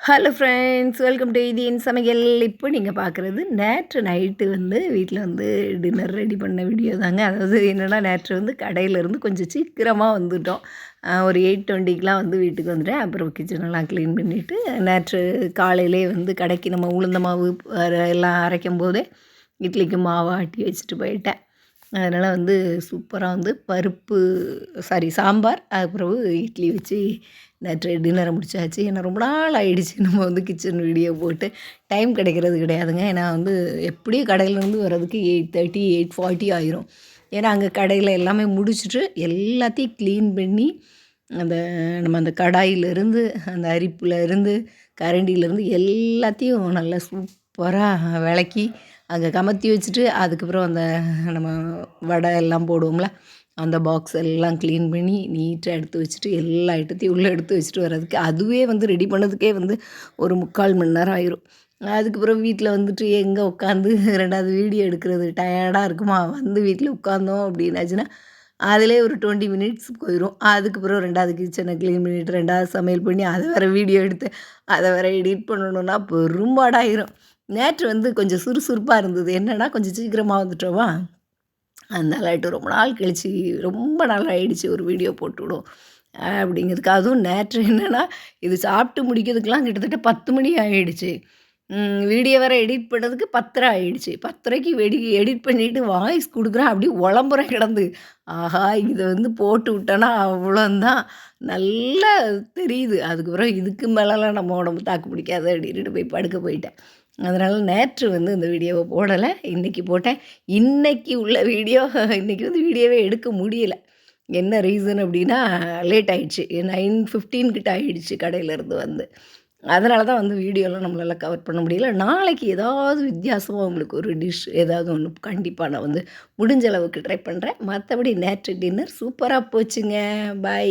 Hello friends, welcome to இது என் சமையல். இப்போ நீங்கள் பார்க்குறது நேற்று நைட்டு வீட்டில் டின்னர் ரெடி பண்ண வீடியோ தாங்க. அதாவது என்னென்னா, நேற்று கடையிலேருந்து கொஞ்சம் சீக்கிரமாக வந்துட்டோம். ஒரு 8:20க்கெலாம் வீட்டுக்கு வந்துட்டேன். அப்புறம் கிச்சனெல்லாம் க்ளீன் பண்ணிவிட்டு நேற்று காலையிலே கடைக்கு நம்ம உளுந்த மாவு எல்லாம் அரைக்கும் போதே இட்லிக்கு மாவு ஆட்டி வச்சுட்டு போயிட்டேன். அதனால் சூப்பராக பருப்பு சாம்பார், அதுக்கப்புறம் இட்லி வச்சு நேற்று டின்னரை முடிச்சாச்சு. ஏன்னா ரொம்ப நாள் ஆகிடுச்சு நம்ம கிச்சன் வீடியோ போட்டு. டைம் கிடைக்கிறது கிடையாதுங்க. ஏன்னா எப்படியும் கடையிலேருந்து வர்றதுக்கு 8:30 8:40 ஆயிரும். ஏன்னா அங்கே கடையில் எல்லாமே முடிச்சுட்டு எல்லாத்தையும் க்ளீன் பண்ணி அந்த கடாயிலேருந்து அந்த அரிப்புலேருந்து கரண்டியிலேருந்து எல்லாத்தையும் நல்லா சூப்பராக விளக்கி அங்கே கமத்தி வச்சுட்டு, அதுக்கப்புறம் நம்ம வடை எல்லாம் போடுவோம்ல, அந்த பாக்ஸ் எல்லாம் க்ளீன் பண்ணி நீட்டாக எடுத்து வச்சுட்டு எல்லா ஐட்டத்தையும் உள்ளே எடுத்து வச்சுட்டு வர்றதுக்கு அதுவே ரெடி பண்ணதுக்கே ஒரு 3/4 மணி நேரம் ஆயிரும். அதுக்கப்புறம் வீட்டில் எங்கே உட்காந்து 2வது வீடியோ எடுக்கிறது டயர்டாக இருக்குமா, வீட்டில் உட்காந்தோம் அப்படின்னாச்சுன்னா அதிலே ஒரு 20 மினிட்ஸ் போயிடும். அதுக்கப்புறம் 2வது கிச்சனை க்ளீன் பண்ணிவிட்டு 2வது சமையல் பண்ணி அதை வேறு வீடியோ எடுத்து அதை வேறு எடிட் பண்ணணுன்னா பெரும்பாடாயிரும். நேற்று கொஞ்சம் சுறுசுறுப்பாக இருந்தது. என்னென்னா, கொஞ்சம் சீக்கிரமாக வந்துட்டோமா, அதனாலட்டு ரொம்ப நாள் கழித்து ரொம்ப நாள் ஆகிடுச்சு ஒரு வீடியோ போட்டுவிடும் அப்படிங்கிறதுக்கு. அதுவும் நேற்று என்னென்னா, இது சாப்பிட்டு முடிக்கிறதுக்கெலாம் கிட்டத்தட்ட 10 மணி ஆகிடுச்சு. வீடியோ வேறு எடிட் பண்ணதுக்கு 10:30 ஆகிடுச்சு. 10:30க்கு எடிட் பண்ணிவிட்டு வாய்ஸ் கொடுக்குறேன், அப்படியே உளம்புறேன் கிடந்து. ஆஹா, இதை போட்டு விட்டோன்னா அவ்வளோந்தான், நல்லா தெரியுது. அதுக்கப்புறம் இதுக்கு மேலெலாம் நம்ம உடம்பு தாக்கு பிடிக்காது அப்படின்ட்டு போய் படுக்க போயிட்டேன். அதனால் நேற்று இந்த வீடியோவை போடலை, இன்றைக்கி போட்டேன். இன்றைக்கி உள்ள வீடியோ இன்றைக்கி வீடியோவே எடுக்க முடியலை. என்ன ரீசன் அப்படின்னா, லேட் ஆகிடுச்சு. 9:15 கிட்ட ஆகிடுச்சு கடையிலேருந்து அதனால தான் வீடியோலாம் நம்மளால் கவர் பண்ண முடியல. நாளைக்கு ஏதாவது வித்தியாசமாக உங்களுக்கு ஒரு டிஷ் ஏதாவது ஒன்று கண்டிப்பாக நான் முடிஞ்ச அளவுக்கு ட்ரை பண்ணுறேன். மற்றபடி நேற்று டின்னர் சூப்பராக போச்சுங்க. பை.